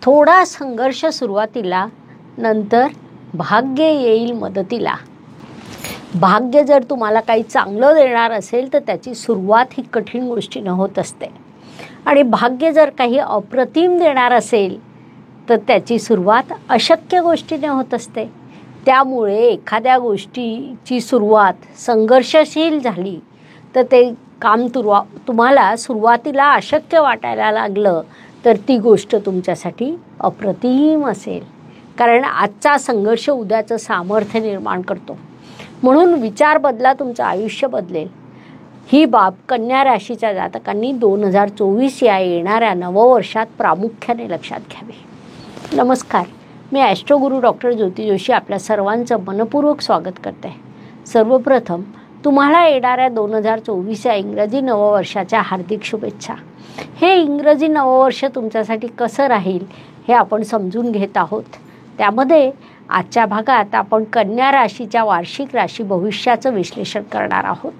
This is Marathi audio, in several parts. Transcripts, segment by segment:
थोडा संघर्ष सुरुवातीला, नंतर भाग्य येईल मदतीला. भाग्य जर तुम्हाला काही चांगलं देणार असेल तर त्याची सुरुवात ही कठीण गोष्टीनं होत असते, आणि भाग्य जर काही अप्रतिम देणार असेल तर त्याची सुरुवात अशक्य गोष्टीने होत असते. त्यामुळे एखाद्या गोष्टीची सुरुवात संघर्षशील झाली तर ते काम तुम्हाला सुरुवातीला अशक्य वाटायला लागलं तर ती गोष्ट तुमच्यासाठी अप्रतिम असेल, कारण आजचा संघर्ष उद्याचं सामर्थ्य निर्माण करतो. म्हणून विचार बदला, तुमचं आयुष्य बदलेल. ही बाब कन्या राशीच्या जातकांनी 2024 या येणाऱ्या नववर्षात प्रामुख्याने लक्षात घ्यावी. नमस्कार, मी ॲस्ट्रोगुरू डॉक्टर ज्योती जोशी आपल्या सर्वांचं मनपूर्वक स्वागत करते. सर्वप्रथम तुम्हाला येणाऱ्या 2024 या इंग्रजी नववर्षाच्या हार्दिक शुभेच्छा. हे इंग्रजी नववर्ष तुमच्यासाठी कसं राहील हे आपण समजून घेत आहोत. त्यामध्ये आजच्या भागात आपण कन्या राशीच्या वार्षिक राशी भविष्याचं विश्लेषण करणार आहोत.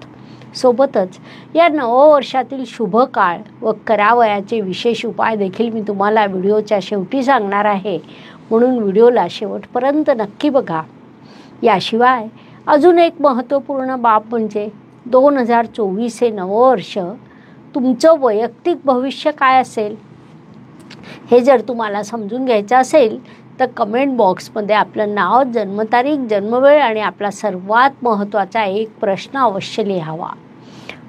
सोबतच या नववर्षातील शुभ काळ व करावयाचे विशेष उपाय देखील मी तुम्हाला व्हिडिओच्या शेवटी सांगणार आहे, म्हणून व्हिडिओला शेवटपर्यंत नक्की बघा. याशिवाय अजून एक महत्त्वपूर्ण बाब म्हणजे 2024 हे नववर्ष तुमचं वैयक्तिक भविष्य काय असेल हे जर तुम्हाला समजून घ्यायचं असेल तर कमेंट बॉक्समध्ये आपलं नाव, जन्मतारीख, जन्मवेळ आणि आपला सर्वात महत्त्वाचा एक प्रश्न अवश्य लिहावा.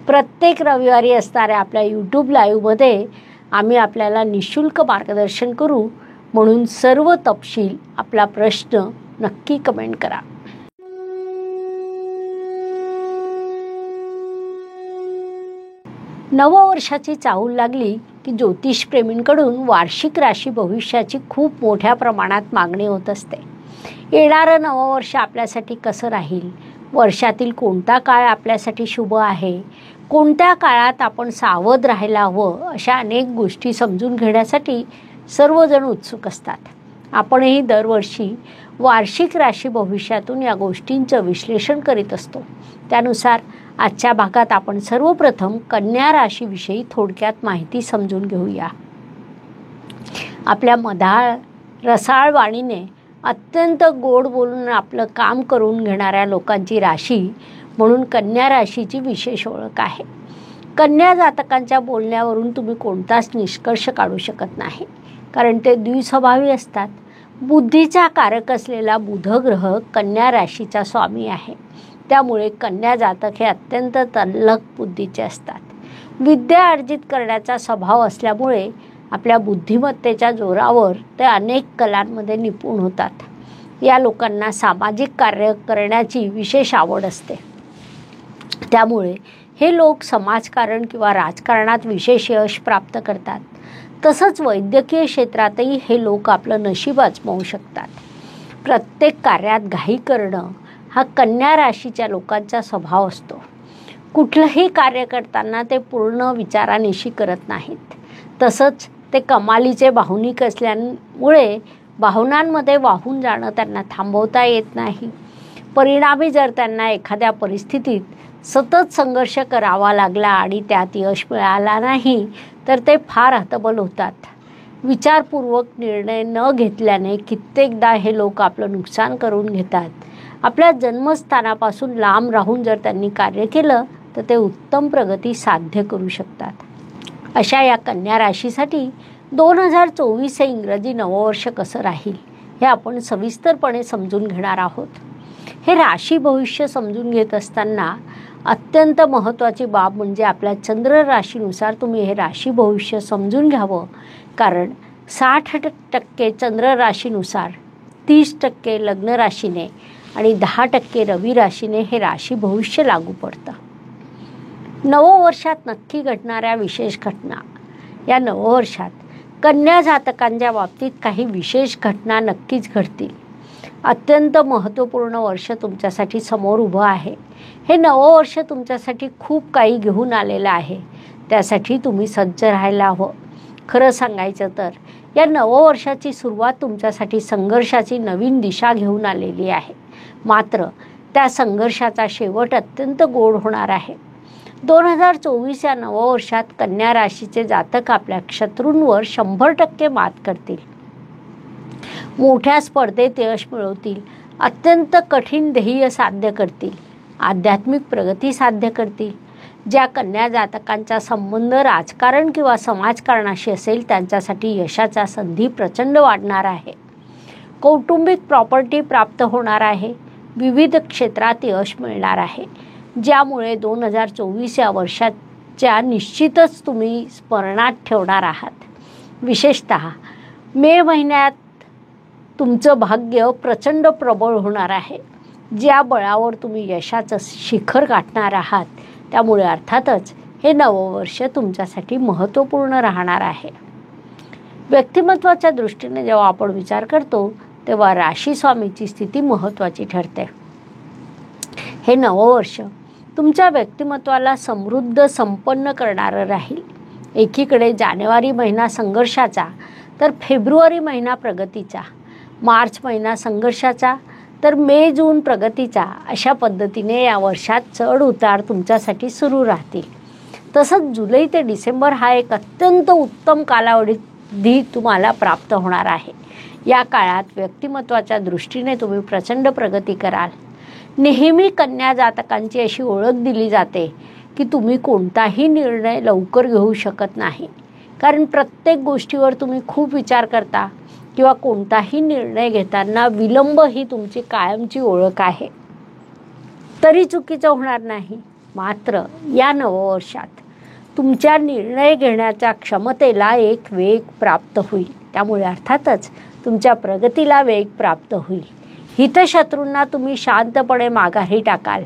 प्रत्येक रविवारी असणाऱ्या आपल्या यूट्यूब लाईव्हमध्ये आम्ही आपल्याला निःशुल्क मार्गदर्शन करू, म्हणून सर्व तपशील, आपला प्रश्न नक्की कमेंट करा. नववर्षाची चाहूल लागली की ज्योतिषप्रेमींकडून वार्षिक राशी भविष्याची खूप मोठ्या प्रमाणात मागणी होत असते. येणारं नववर्ष आपल्यासाठी कसं राहील, वर्षातील कोणता काळ आपल्यासाठी शुभ आहे, कोणत्या काळात आपण सावध राहायला हवं, अशा अनेक गोष्टी समजून घेण्यासाठी सर्वजण उत्सुक असतात. आपणही दरवर्षी वार्षिक राशी भविष्यातून या गोष्टींचं विश्लेषण करीत असतो. त्यानुसार आजच्या भागात आपण सर्वप्रथम कन्या राशीविषयी थोडक्यात माहिती समजून घेऊया. आपल्या मधाळ रसाळ वाणीने अत्यंत गोड बोलून आपलं काम करून घेणाऱ्या लोकांची राशी म्हणून कन्या राशीची विशेष ओळख आहे. कन्या जातकांच्या बोलण्यावरून तुम्ही कोणताच निष्कर्ष काढू शकत नाही, कारण ते द्विस्वभावी असतात. बुद्धीचा कारक असलेला बुध ग्रह कन्या राशीचा स्वामी आहे. त्यामुळे कन्या जातक हे अत्यंत तल्लख बुद्धीचे असतात. विद्या अर्जित करण्याचा स्वभाव असल्यामुळे आपल्या बुद्धिमत्तेच्या जोरावर ते अनेक कलांमध्ये निपुण होतात. या लोकांना सामाजिक कार्य करण्याची विशेष आवड असते. त्यामुळे हे लोक समाजकारण किंवा राजकारणात विशेष यश प्राप्त करतात. तसंच वैद्यकीय क्षेत्रातही हे लोक आपलं नशीब आजमावू शकतात. प्रत्येक कार्यात घाई करणं हा कन्या राशीच्या लोकांचा स्वभाव असतो. कुठलंही कार्य करताना ते पूर्ण विचारानिशी करत नाहीत. तसंच ते कमालीचे भावनिक असल्यामुळे भावनांमध्ये वाहून जाणं त्यांना थांबवता येत नाही. परिणामी जर त्यांना एखाद्या परिस्थितीत सतत संघर्ष करावा लागला आणि त्यात यश मिळाला नाही तर ते फार हतबल होतात. विचारपूर्वक निर्णय न घेतल्याने कित्येकदा हे लोक आपलं नुकसान करून घेतात. आपल्या जन्मस्थानापासून लांब राहून जर त्यांनी कार्य केलं तर ते उत्तम प्रगती साध्य करू शकतात. अशा या कन्या राशीसाठी 2024 हे इंग्रजी नववर्ष कसं राहील हे आपण सविस्तरपणे समजून घेणार आहोत. हे राशी भविष्य समजून घेत असताना अत्यंत महत्त्वाची बाब म्हणजे आपल्या चंद्र राशीनुसार तुम्ही हे राशी भविष्य समजून घ्यावं, कारण 60% चंद्र राशीनुसार, 30% लग्न राशीने आणि 10% रवी राशीने हे राशी भविष्य लागू पडतं. नववर्षात नक्की घडणाऱ्या विशेष घटना. या नववर्षात कन्या जातकांच्या बाबतीत काही विशेष घटना नक्कीच घडतील. अत्यंत महत्त्वपूर्ण वर्ष तुमच्यासाठी समोर उभं आहे. हे नववर्ष तुमच्यासाठी खूप काही घेऊन आलेलं आहे. त्यासाठी तुम्ही सज्ज राहायला हवं. खरं सांगायचं तर या नववर्षाची सुरुवात तुमच्यासाठी संघर्षाची नवीन दिशा घेऊन आलेली आहे. मात्र त्या संघर्षाचा शेवट अत्यंत गोड होणार आहे. 2024 या नववर्षात कन्या राशीचे जातक आपल्या शत्रूंवर 100% मात करतील. मोठ्या स्पर्धेत यश मिळवतील, अत्यंत कठीण ध्येय साध्य करतील, आध्यात्मिक प्रगती साध्य करतील. ज्या कन्या जातकांचा संबंध राजकारण किंवा समाजकारणाशी असेल त्यांच्यासाठी यशाच्या संधी प्रचंड वाढणार आहे. कौटुंबिक प्रॉपर्टी प्राप्त होणार आहे. विविध क्षेत्रात यश मिळणार आहे, ज्यामुळे 2024 या वर्षाच्या निश्चितच तुम्ही स्मरणात ठेवणार आहात. विशेषतः मे महिन्यात तुमचं भाग्य प्रचंड प्रबळ होणार आहे, ज्या बळावर तुम्ही यशाचं शिखर गाठणार आहात. त्यामुळे अर्थातच हे नववर्ष तुमच्यासाठी महत्त्वपूर्ण राहणार आहे. व्यक्तिमत्वाच्या दृष्टीने जेव्हा आपण विचार करतो तेव्हा राशी स्वामीची स्थिती महत्त्वाची ठरते. हे नववर्ष तुमच्या व्यक्तिमत्वाला समृद्ध संपन्न करणारं राहील. एकीकडे जानेवारी महिना संघर्षाचा, तर फेब्रुवारी महिना प्रगतीचा, मार्च महिना संघर्षाचा, तर मे जून प्रगतीचा. अशा पद्धतीने या वर्षात चढ उतार तुमच्यासाठी सुरू राहतील. तसंच जुलै ते डिसेंबर हा एक अत्यंत उत्तम कालावधी तुम्हाला प्राप्त होणार आहे. या काळात व्यक्तिमत्वाच्या दृष्टीने तुम्ही प्रचंड प्रगती कराल. नेहमी कन्या जातकांची अशी ओळख दिली जाते की तुम्ही कोणताही निर्णय लवकर घेऊ शकत नाही, कारण प्रत्येक गोष्टीवर तुम्ही खूप विचार करता किंवा कोणताही निर्णय घेताना विलंब ही तुमची कायमची ओळख आहे. तरी चुकीचं होणार नाही. मात्र या नववर्षात तुमच्या निर्णय घेण्याच्या क्षमतेला एक वेग प्राप्त होईल. त्यामुळे अर्थातच तुमच्या प्रगतीला वेग प्राप्त होईल. हितशत्रूंना तुम्ही शांतपणे माघारी टाकाल,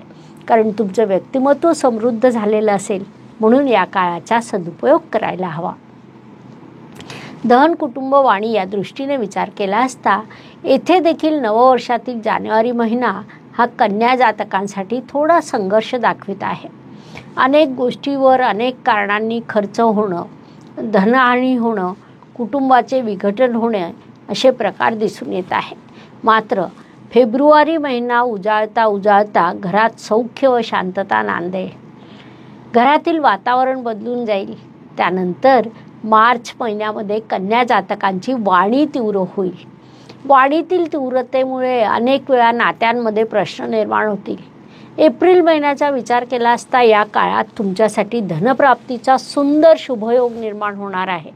कारण तुमचं व्यक्तिमत्व समृद्ध झालेलं असेल. म्हणून या काळाचा सदुपयोग करायला हवा. धन, कुटुंब, वाणी या दृष्टीने विचार केला असता येथे देखील नववर्षातील जानेवारी महिना हा कन्या जातकांसाठी थोडा संघर्ष दाखवित आहे. अनेक गोष्टीवर अनेक कारणांनी खर्च होणं, धनहानी होणं, कुटुंबाचे विघटन होणे असे प्रकार दिसून येत आहेत. मात्र फेब्रुवारी महिना उजाळता घरात सौख्य व शांतता नांदेल. घरातील वातावरण बदलून जाईल. त्यानंतर मार्च महिन्यामध्ये कन्या जातकांची वाणी तीव्र होईल. वाणीतील तीव्रतेमुळे अनेक वेळा नात्यांमध्ये प्रश्न निर्माण होतील. एप्रिल महिन्याचा विचार केला असता या काळात तुमच्यासाठी धनप्राप्तीचा सुंदर शुभयोग निर्माण होणार आहे.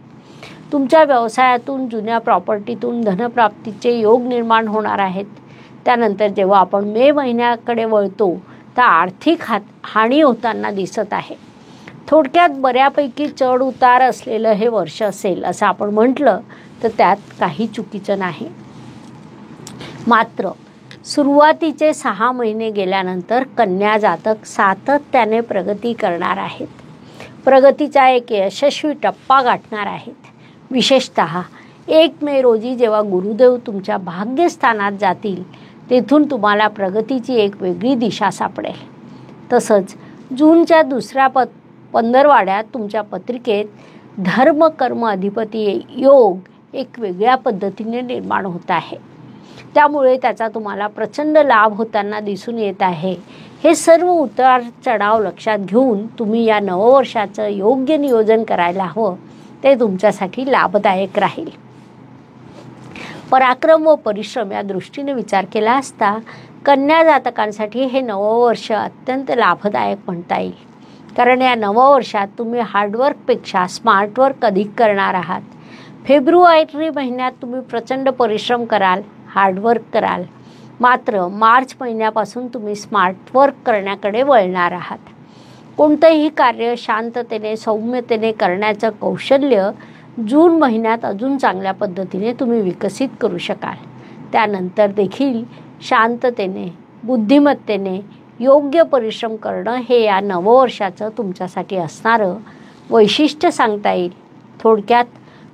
तुमच्या व्यवसायातून, जुन्या प्रॉपर्टीतून धनप्राप्तीचे योग निर्माण होणार आहेत. त्यानंतर जेव्हा आपण मे महिन्याकडे वळतो तर आर्थिक हानी होताना दिसत आहे. थोडक्यात बऱ्यापैकी चढ उतार असलेलं हे वर्ष असेल असं आपण म्हटलं तर त्यात काही चुकीचं नाही. मात्र सुरुवातीचे 6 महिने गेल्यानंतर कन्या जातक सातत्याने प्रगती करणार आहेत. प्रगतीचा एक यशस्वी टप्पा गाठणार आहेत. विशेषतः 1 मे रोजी जेव्हा गुरुदेव तुमच्या भाग्यस्थानात जातील तेथून तुम्हाला प्रगतीची एक वेगळी दिशा सापडेल. तसंच जूनच्या दुसऱ्या 15वाड्यात तुमच्या पत्रिकेत धर्म कर्म अधिपती योग एक वेगळ्या पद्धतीने निर्माण होत आहे. त्यामुळे त्याचा तुम्हाला प्रचंड लाभ होताना दिसून येत आहे. हे सर्व उतार चढाव लक्षात घेऊन तुम्ही या नववर्षाचं योग्य नियोजन करायला हवं. ते तुमच्यासाठी लाभदायक राहील. पराक्रम व परिश्रम या दृष्टीने विचार केला असता कन्या जातकांसाठी हे नववर्ष अत्यंत लाभदायक म्हणता येईल. कारण या नववर्षात तुम्ही हार्डवर्कपेक्षा स्मार्टवर्क अधिक करणार आहात. फेब्रुवारी महिन्यात तुम्ही प्रचंड परिश्रम कराल, हार्डवर्क कराल. मात्र मार्च महिन्यापासून तुम्ही स्मार्टवर्क करण्याकडे वळणार आहात. कोणतंही कार्य शांततेने, सौम्यतेने करण्याचं कौशल्य जून महिन्यात अजून चांगल्या पद्धतीने तुम्ही विकसित करू शकाल. त्यानंतर देखील शांततेने, बुद्धिमत्तेने योग्य परिश्रम करणं हे या नववर्षाचं तुमच्यासाठी असणारं वैशिष्ट्य सांगता येईल. थोडक्यात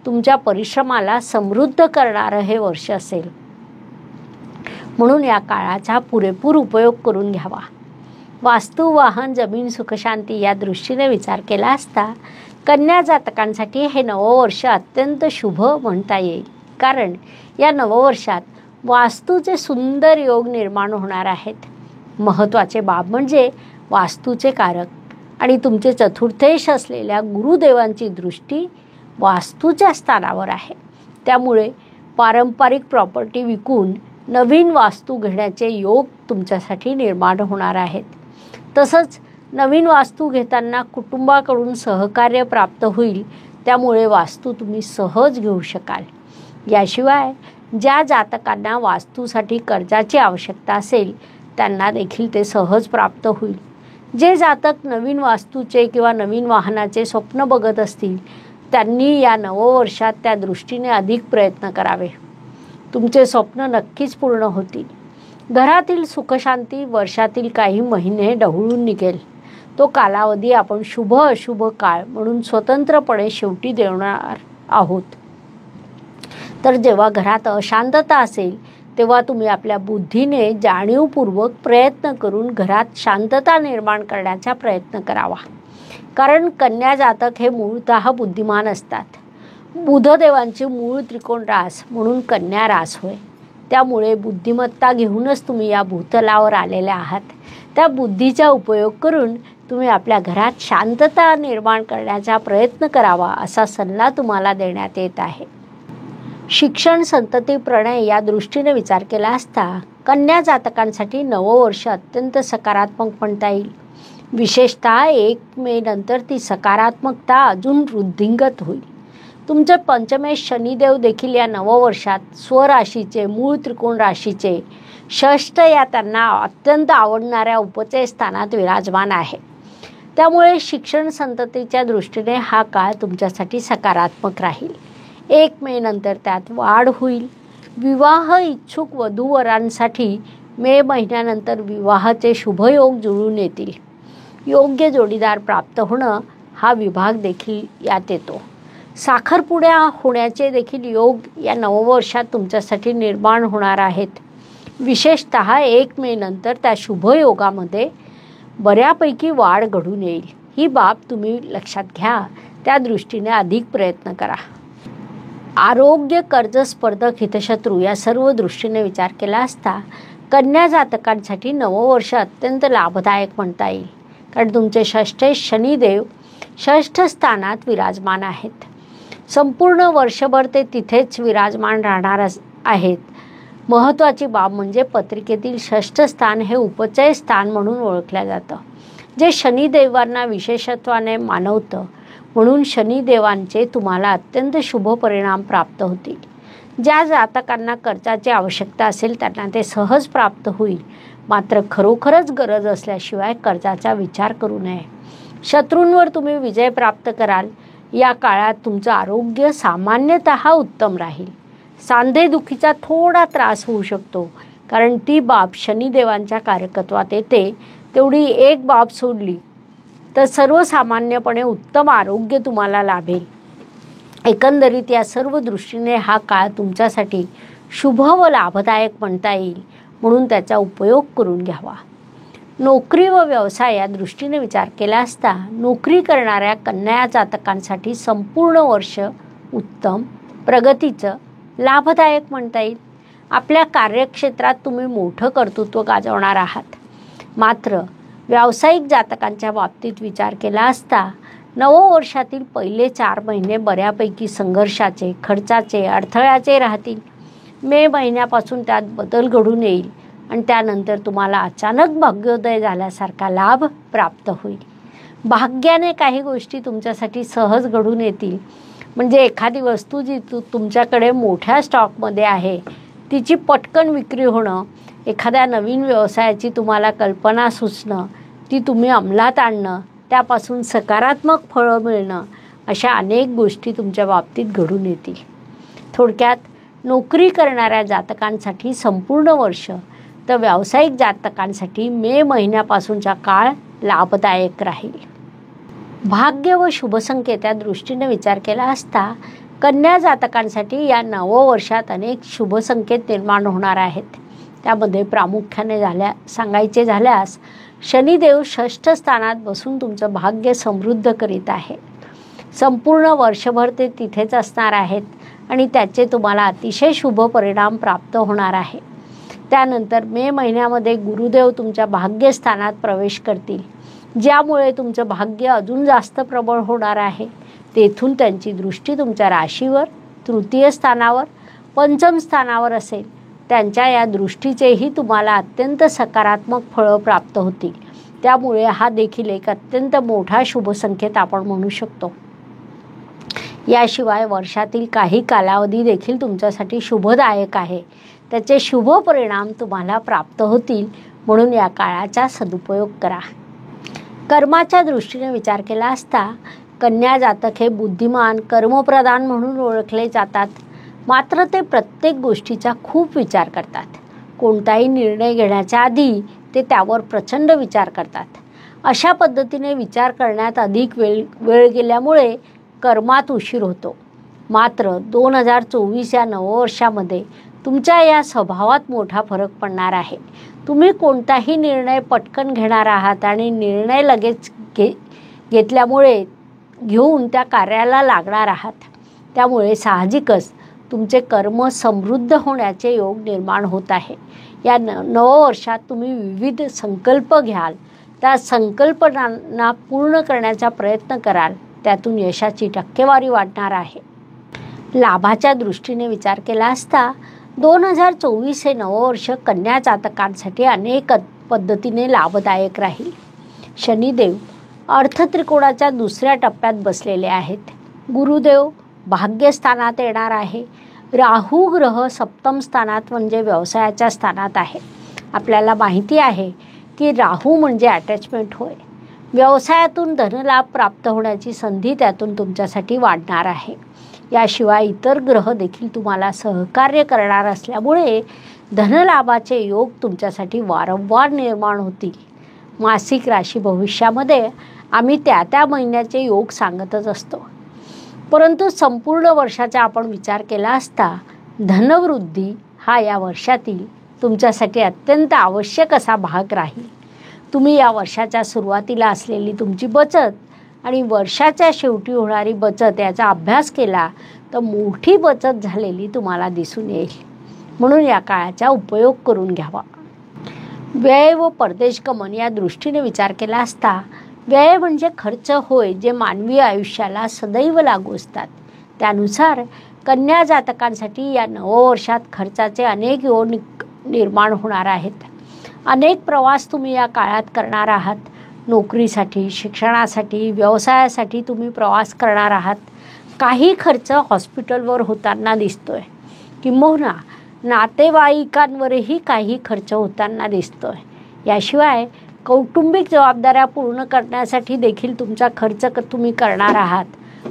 तुमच्या परिश्रमाला समृद्ध करणारं हे वर्ष असेल. म्हणून या काळाचा पुरेपूर उपयोग करून घ्यावा. वास्तू, वाहन, जमीन, सुखशांती या दृष्टीने विचार केला असता कन्या जातकांसाठी हे नववर्ष अत्यंत शुभ म्हणता येईल. कारण या नववर्षात वास्तूचे सुंदर योग निर्माण होणार आहेत. महत्त्वाचे बाब म्हणजे वास्तूचे कारक आणि तुमचे चतुर्थेश असलेल्या गुरुदेवांची दृष्टी वास्तूच्या स्थानावर आहे. त्यामुळे पारंपरिक प्रॉपर्टी विकून नवीन वास्तू घेण्याचे योग तुमच्यासाठी निर्माण होणार आहेत. तसंच नवीन वास्तू घेताना कुटुंबाकडून सहकार्य प्राप्त होईल, त्यामुळे वास्तू तुम्ही सहज घेऊ शकाल. याशिवाय ज्या जातकांना वास्तूसाठी कर्जाची आवश्यकता असेल त्यांना देखील ते सहज प्राप्त होईल. जे जातक नवीन वास्तूचे किंवा नवीन वाहनाचे स्वप्न बघत असतील त्यांनी या नववर्षात त्या दृष्टीने अधिक प्रयत्न करावे. तुमचे स्वप्न नक्कीच पूर्ण होतील. घरातील सुखशांती वर्षातील काही महिने ढवळून निघेल. तो कालावधी आपण शुभ अशुभ काळ म्हणून स्वतंत्रपणे शेवटी देणार आहोत. तर जेव्हा घरात अशांतता असेल तेव्हा तुम्ही आपल्या बुद्धीने जाणीवपूर्वक प्रयत्न करून घरात शांतता निर्माण करण्याचा प्रयत्न करावा. कारण कन्या जातक हे मूळतः बुद्धिमान असतात. बुधदेवांची मूळ त्रिकोण रास म्हणून कन्या रास होय. त्यामुळे बुद्धिमत्ता घेऊनच तुम्ही या भूतलावर आलेले आहात. त्या बुद्धीचा उपयोग करून तुम्ही आपल्या घरात शांतता निर्माण करण्याचा प्रयत्न करावा असा सल्ला तुम्हाला देण्यात येत आहे. शिक्षण, संतती, प्रणय या दृष्टीने विचार केला असता कन्या जातकांसाठी नववर्ष अत्यंत सकारात्मक म्हणता येईल. विशेषतः 1 मे नंतर ती सकारात्मकता अजून वृद्धिंगत होईल. तुमचे पंचमेश शनिदेव देखील या नववर्षात स्वराशीचे मूळ त्रिकोण राशीचे षष्ठ या त्यांना अत्यंत आवडणाऱ्या उपचय स्थानात विराजमान आहे. त्यामुळे शिक्षण संततीच्या दृष्टीने हा काळ तुमच्यासाठी सकारात्मक राहील. 1 मे नंतर त्यात वाढ होईल. विवाह इच्छुक वधूवरांसाठी मे महिन्यानंतर विवाहाचे शुभयोग जुळून येतील. योग्य जोडीदार प्राप्त होणं हा विभाग देखील यात येतो. साखरपुड्या होण्याचे देखील योग या नववर्षात तुमच्यासाठी निर्माण होणार आहेत. विशेषतः 1 मे नंतर त्या शुभयोगामध्ये बऱ्यापैकी वाढ घडून येईल. ही बाब तुम्ही लक्षात घ्या. त्या दृष्टीने अधिक प्रयत्न करा. आरोग्य, कर्ज, स्पर्धक, हितशत्रू या सर्व दृष्टीने विचार केला असता कन्या जातकांसाठी नववर्ष अत्यंत लाभदायक म्हणता येईल. कारण तुमचे षष्ठे शनिदेव षष्ठ स्थानात विराजमान आहेत. संपूर्ण वर्षभर ते तिथेच विराजमान राहणार आहेत. महत्त्वाची बाब म्हणजे पत्रिकेतील षष्ठ स्थान हे उपचय स्थान म्हणून ओळखलं जातं, जे शनिदेवांना विशेषत्वाने मानवतं. म्हणून शनिदेवांचे तुम्हाला अत्यंत शुभ परिणाम प्राप्त होतील. ज्या जातकांना कर्जाची आवश्यकता असेल त्यांना ते सहज प्राप्त होईल. मात्र खरोखरच गरज असल्याशिवाय कर्जाचा विचार करू नये. शत्रूंवर तुम्ही विजय प्राप्त कराल. या काळात तुमचं आरोग्य सामान्यतः उत्तम राहील. सांधेदुखीचा थोडा त्रास होऊ शकतो, कारण ती बाब शनिदेवांच्या कारकत्वात येते. तेवढी एक बाब सोडली तर सर्वसामान्यपणे उत्तम आरोग्य तुम्हाला लाभेल. एकंदरीत या सर्व दृष्टीने हा काळ तुमच्यासाठी शुभ व लाभदायक म्हणता येईल. म्हणून त्याचा उपयोग करून घ्यावा. नोकरी व व्यवसाय या दृष्टीने विचार केला असता नोकरी करणाऱ्या कन्या जातकांसाठी संपूर्ण वर्ष उत्तम, प्रगतीचं, लाभदायक म्हणता येईल. आपल्या कार्यक्षेत्रात तुम्ही मोठं कर्तृत्व गाजवणार आहात. मात्र व्यावसायिक जातकांच्या बाबतीत विचार केला असता नववर्षातील पहिले 4 महिने बऱ्यापैकी संघर्षाचे, खर्चाचे, अडथळ्याचे राहतील. मे महिन्यापासून त्यात बदल घडून येईल आणि त्यानंतर तुम्हाला अचानक भाग्योदय झाल्यासारखा लाभ प्राप्त होईल. भाग्याने काही गोष्टी तुमच्यासाठी सहज घडून येतील. म्हणजे एखादी वस्तू जी तुमच्याकडे मोठ्या स्टॉकमध्ये आहे तिची पटकन विक्री होणं, एखाद्या नवीन व्यवसायाची तुम्हाला कल्पना सुचणं, ती तुम्ही अंमलात आणणं, त्यापासून सकारात्मक फळं मिळणं, अशा अनेक गोष्टी तुमच्या बाबतीत घडून येतील. थोडक्यात नोकरी करणाऱ्या जातकांसाठी संपूर्ण वर्ष, तर व्यावसायिक जातकांसाठी मे महिन्यापासूनचा काळ लाभदायक राहील. भाग्य व शुभसंकेत या दृष्टीने विचार केला असता कन्या जातकांसाठी या नववर्षात अनेक शुभसंकेत निर्माण होणार आहेत. त्यामध्ये प्रामुख्याने सांगायचे झाल्यास शनिदेव षष्ठ स्थानात बसून तुमचं भाग्य समृद्ध करीत आहे. संपूर्ण वर्षभर ते तिथेच असणार आहेत आणि त्याचे तुम्हाला अतिशय शुभ परिणाम प्राप्त होणार आहे. त्यानंतर मे महिन्यामध्ये गुरुदेव तुमच्या भाग्यस्थानात प्रवेश करतील, ज्यामुळे तुमचं भाग्य अजून जास्त प्रबळ होणार आहे. तेथून त्यांची दृष्टी तुमच्या राशीवर, तृतीय स्थानावर पंचम स्थानावर असेल त्यांच्या या दृष्टीचेही तुम्हाला अत्यंत सकारात्मक फळं प्राप्त होतील. त्यामुळे हा देखील एक अत्यंत मोठा शुभ संकेत आपण म्हणू शकतो. याशिवाय वर्षातील काही कालावधी देखील तुमच्यासाठी शुभदायक आहे. त्याचे शुभ परिणाम तुम्हाला प्राप्त होतील, म्हणून या काळाचा सदुपयोग करा. कर्माच्या दृष्टीने विचार केला असता कन्या जातक हे बुद्धिमान, कर्मप्रधान म्हणून ओळखले जातात. मात्र ते प्रत्येक गोष्टीचा खूप विचार करतात. कोणताही निर्णय घेण्याच्या आधी ते त्यावर प्रचंड विचार करतात. अशा पद्धतीने विचार करण्यात अधिक वेळ गेल्यामुळे कर्मात उशीर होतो. मात्र 2024 या नववर्षामध्ये तुमच्या या स्वभावात मोठा फरक पडणार आहे. तुम्ही कोणताही निर्णय पटकन घेणार आहात आणि निर्णय लगेच घेतल्यामुळे घेऊन त्या कार्याला लागणार आहात. त्यामुळे साहजिकच तुमचे कर्म समृद्ध होण्याचे योग निर्माण होत आहे. या नववर्षात तुम्ही विविध संकल्प घ्याल, त्या संकल्पनांना पूर्ण करण्याचा प्रयत्न कराल. त्यातून यशाची टक्केवारी वाढणार आहे. लाभाच्या दृष्टीने विचार केला असता 2024 हे नववर्ष कन्या जातकांसाठी अनेक पद्धतीने लाभदायक राहील. शनिदेव अर्थत्रिकोणाच्या दुसऱ्या टप्प्यात बसलेले आहेत. गुरुदेव भाग्यस्थानात येणार आहे. राहू ग्रह सप्तम स्थानात म्हणजे व्यवसायाच्या स्थानात आहे. आपल्याला माहिती आहे की राहू म्हणजे अटॅचमेंट होय. व्यवसायातून धनलाभ प्राप्त होण्याची संधी त्यातून तुमच्यासाठी वाढणार आहे. याशिवाय इतर ग्रह देखील तुम्हाला सहकार्य करणार असल्यामुळे धनलाभाचे योग तुमच्यासाठी वारंवार निर्माण होतील. मासिक राशी भविष्यामध्ये आम्ही त्या महिन्याचे योग सांगतच असतो, परंतु संपूर्ण वर्षाचा आपण विचार केला असता धनवृद्धी हा या वर्षातील तुमच्यासाठी अत्यंत आवश्यक असा भाग राहील. तुम्ही या वर्षाच्या सुरुवातीला असलेली तुमची बचत आणि वर्षाच्या शेवटी होणारी बचत याचा अभ्यास केला तर मोठी बचत झालेली तुम्हाला दिसून येईल. म्हणून या काळाचा उपयोग करून घ्यावा. व्यय व परदेश गमन या दृष्टीने विचार केला असता व्यय म्हणजे खर्च होय, जे मानवी आयुष्याला सदैव लागू असतात. त्यानुसार कन्या जातकांसाठी या नववर्षात खर्चाचे अनेक योग निर्माण होणार आहेत. अनेक प्रवास तुम्ही या काळात करणार आहात. नोकरीसाठी, शिक्षणासाठी, व्यवसायासाठी तुम्ही प्रवास करणार आहात. काही खर्च हॉस्पिटलवर होताना दिसतोय, किंबहुना नातेवाईकांवरही काही खर्च होताना दिसतोय. याशिवाय कौटुंबिक जबाबदाऱ्या पूर्ण करण्यासाठी देखील तुमचा खर्च तुम्ही करणार आहात.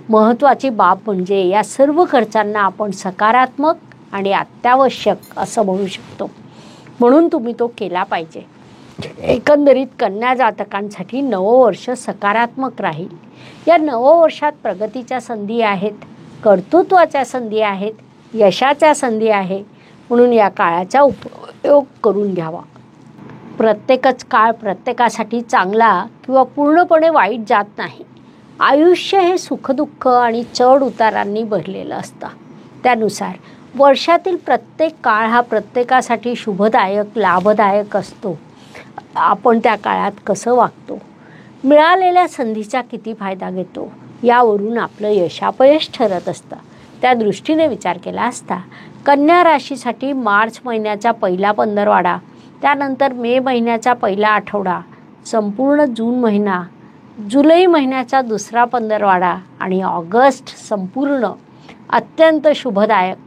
महत्त्वाची बाब म्हणजे या सर्व खर्चांना आपण सकारात्मक आणि अत्यावश्यक असं म्हणू शकतो, म्हणून तुम्ही तो केला पाहिजे. एकंदरीत कन्या जातकांसाठी नववर्ष सकारात्मक राहील. या नववर्षात प्रगतीच्या संधी आहेत, कर्तृत्वाच्या संधी आहेत, यशाच्या संधी आहे. म्हणून या काळाचा उपयोग करून घ्यावा. प्रत्येकच काळ प्रत्येकासाठी चांगला किंवा पूर्णपणे वाईट जात नाही. आयुष्य हे सुखदुःख आणि चढ उतारांनी भरलेलं असतं. त्यानुसार वर्षातील प्रत्येक काळ हा प्रत्येकासाठी शुभदायक, लाभदायक असतो. आपण त्या काळात कसं वागतो, मिळालेल्या संधीचा किती फायदा घेतो, यावरून आपलं यशापयश ठरत असतं. त्या दृष्टीने विचार केला असता कन्या राशीसाठी मार्च महिन्याचा पहिला पंधरवाडा, त्यानंतर मे महिन्याचा पहिला आठवडा, संपूर्ण जून महिना, जुलै महिन्याचा दुसरा पंधरवाडा आणि ऑगस्ट संपूर्ण अत्यंत शुभदायक,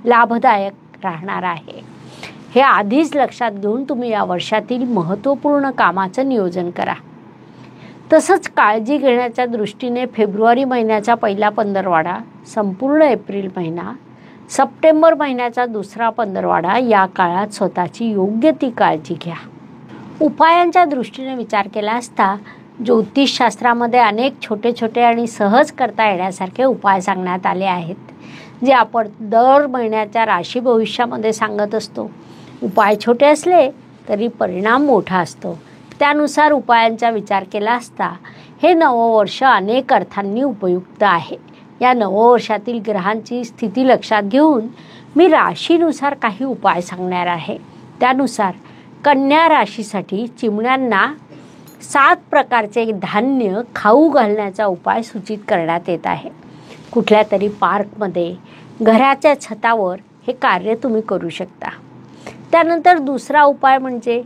लाभदायक राहणार आहे. हे आधीच लक्षात घेऊन तुम्ही या वर्षातील महत्त्वपूर्ण कामाचं नियोजन करा. तसंच काळजी घेण्याच्या दृष्टीने फेब्रुवारी महिन्याचा पहिला पंधरवाडा, संपूर्ण एप्रिल महिना, सप्टेंबर महिन्याचा दुसरा पंधरवाडा या काळात स्वतःची योग्य ती काळजी घ्या. उपायांच्या दृष्टीने विचार केला असता ज्योतिषशास्त्रामध्ये अनेक छोटे छोटे आणि सहज करता येण्यासारखे उपाय सांगण्यात आले आहेत, जे आपण दर महिन्याच्या राशी भविष्यामध्ये सांगत असतो. उपाय छोटे असले तरी परिणाम मोठा असतो. त्यानुसार उपायांचा विचार केला असता हे नववर्ष अनेक अर्थांनी उपयुक्त आहे. या नववर्षातील ग्रहांची स्थिती लक्षात घेऊन मी राशीनुसार काही उपाय सांगणार आहे. त्यानुसार कन्या राशीसाठी चिमण्यांना 7 प्रकारचे धान्य खाऊ घालण्याचा उपाय सूचित करण्यात येत आहे. कुठल्या तरी पार्कमध्ये, घराच्या छतावर हे कार्य तुम्ही करू शकता. त्यानंतर दुसरा उपाय म्हणजे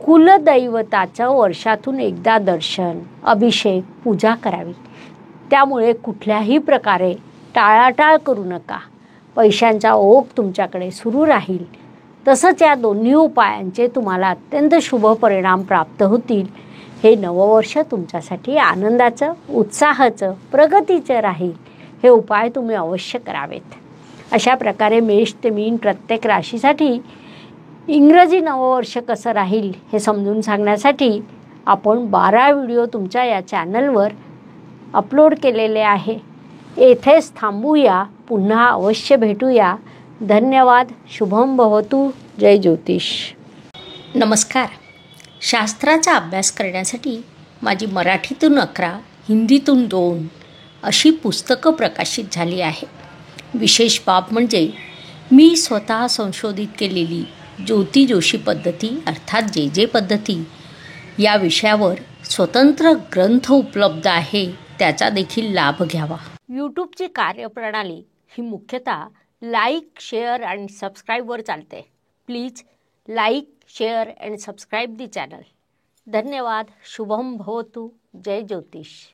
कुलदैवताचं वर्षातून एकदा दर्शन, अभिषेक, पूजा करावी. त्यामुळे कुठल्याही प्रकारे टाळाटाळ करू नका. पैशांचा ओघ तुमच्याकडे सुरू राहील. तसंच या दोन्ही उपायांचे तुम्हाला अत्यंत शुभ परिणाम प्राप्त होतील. हे नववर्ष तुमच्यासाठी आनंदाचं, उत्साहाचं, प्रगतीचं राहील. हे उपाय तुम्ही अवश्य करावेत. अशा प्रकारे मेष ते मीन प्रत्येक राशीसाठी इंग्रजी नववर्ष कसं राहील हे समजून सांगण्यासाठी आपण 12 व्हिडिओ तुमच्या या चॅनलवर अपलोड केलेले आहे. येथेच थांबूया. पुन्हा अवश्य भेटूया. धन्यवाद. शुभम भवतु. जय ज्योतिष. नमस्कार. शास्त्राचा अभ्यास करण्यासाठी माझी मराठीतून 11, हिंदीतून 2 अशी पुस्तकं प्रकाशित झाली आहे. विशेष बाब म्हणजे मी स्वतः संशोधित केलेली ज्योती जोशी पद्धती अर्थात जे पद्धती या विषयावर स्वतंत्र ग्रंथ उपलब्ध आहे. त्याचा देखील लाभ घ्यावा. यूट्यूबची कार्यप्रणाली ही मुख्यतः लाईक, शेअर आणि सबस्क्राईबवर चालते. Please like, share and subscribe the channel. धन्यवाद. शुभम भवतु. जय ज्योतिष.